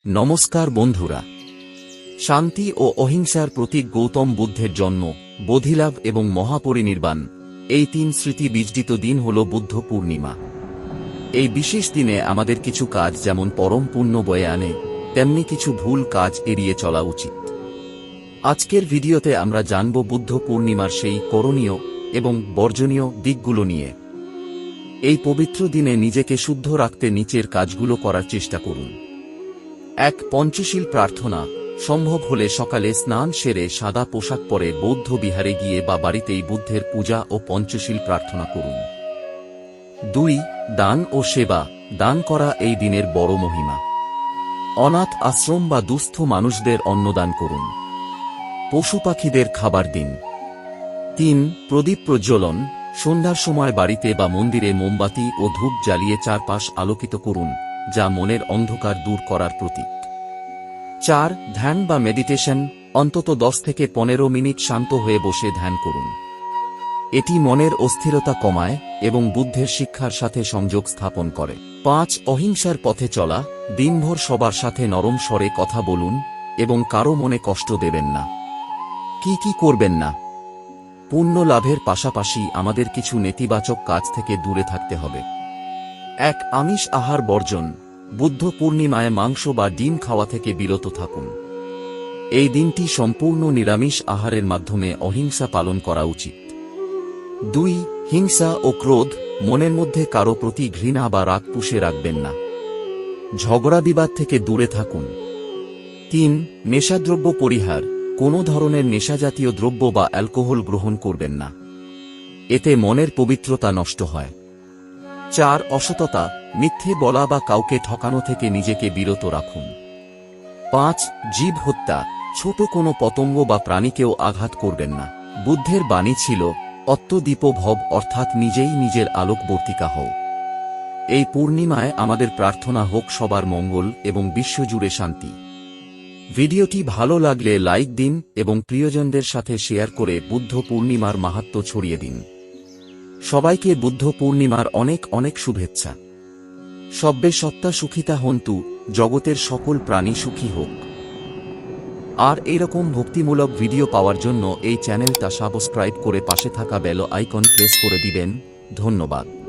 নমস্কার বন্ধুরা। শান্তি ও অহিংসার প্রতীক গৌতম বুদ্ধের জন্ম, বোধিলাভ এবং মহাপরিনির্বাণ, এই তিন স্মৃতি বিজড়িত দিন হল বুদ্ধ পূর্ণিমা। এই বিশেষ দিনে আমাদের কিছু কাজ যেমন পরম পুণ্য বয়ে আনে, তেমনি কিছু ভুল কাজ এড়িয়ে চলা উচিত। আজকের ভিডিওতে আমরা জানব বুদ্ধ পূর্ণিমার সেই করণীয় এবং বর্জনীয় দিকগুলো নিয়ে। এই পবিত্র দিনে নিজেকে শুদ্ধ রাখতে নিচের কাজগুলো করার চেষ্টা করুন। ১. পঞ্চশীল প্রার্থনা। সম্ভব হলে সকালে স্নান সেরে সাদা পোশাক পরে বৌদ্ধ বিহারে গিয়ে বা বাড়িতেই বুদ্ধের পূজা ও পঞ্চশীল প্রার্থনা করুন। ২. দান ও সেবা। দান করা এই দিনের বড় মহিমা। অনাথ আশ্রম বা দুস্থ মানুষদের অন্নদান করুন। পশু পাখিদের খাবার দিন। ৩. প্রদীপ প্রজ্বলন। সন্ধ্যার সময় বাড়িতে বা মন্দিরে মোমবাতি ও ধূপ জ্বালিয়ে চারপাশ আলোকিত করুন, যা মনের অন্ধকার দূর করার প্রতীক। ৪. ধ্যান বা মেডিটেশন। অন্তত ১০ থেকে ১৫ মিনিট শান্ত হয়ে বসে ধ্যান করুন। এটি মনের অস্থিরতা কমায় এবং বুদ্ধের শিক্ষার সাথে সংযোগ স্থাপন করে। ৫. অহিংসার পথে চলা। দিনভর সবার সাথে নরম স্বরে কথা বলুন এবং কারো মনে কষ্ট দেবেন না। কি করবেন না? পুণ্য লাভের পাশাপাশি আমাদের কিছু নেতিবাচক কাজ থেকে দূরে থাকতে হবে। ১. আমিষ আহার বর্জন। বুদ্ধ পূর্ণিমায় মাংস বা ডিম খাওয়া থেকে বিরত থাকুন। এই দিনটি সম্পূর্ণ নিরামিষ আহারের মাধ্যমে অহিংসা পালন করা উচিত। ২. হিংসা ও ক্রোধ। মনের মধ্যে কারো প্রতি ঘৃণা বা রাগ পুষে রাখবেন না। ঝগড়া বিবাদ থেকে দূরে থাকুন। ৩. নেশাদ্রব্য পরিহার। কোনো ধরনের নেশাজাতীয় দ্রব্য বা অ্যালকোহল গ্রহণ করবেন না। এতে মনের পবিত্রতা নষ্ট হয়। ৪. অসততা। মিথ্যে বলা বা কাউকে ঠকানো থেকে নিজেকে বিরত রাখুন। ৫. জীব হত্যা। ছোট কোনো পতঙ্গ বা প্রাণীকেও আঘাত করবেন না। বুদ্ধের বাণী ছিল, অত্তদীপো ভব, অর্থাৎ নিজেই নিজের আলোকবর্তিকা হও। এই পূর্ণিমায় আমাদের প্রার্থনা হোক সবার মঙ্গল এবং বিশ্বজুড়ে শান্তি। ভিডিওটি ভালো লাগলে লাইক দিন এবং প্রিয়জনদের সাথে শেয়ার করে বুদ্ধ পূর্ণিমার মাহাত্ম্য ছড়িয়ে দিন। সবাইকে বুদ্ধ পূর্ণিমার অনেক অনেক শুভেচ্ছা। সব্বে সত্তা সুখিতা হন্তু। জগতের সকল প্রাণী সুখী হোক। আর এরকম ভক্তিমূলক ভিডিও পাওয়ার জন্য এই চ্যানেলটা সাবস্ক্রাইব করে পাশে থাকা বেল আইকন প্রেস করে দিবেন। ধন্যবাদ।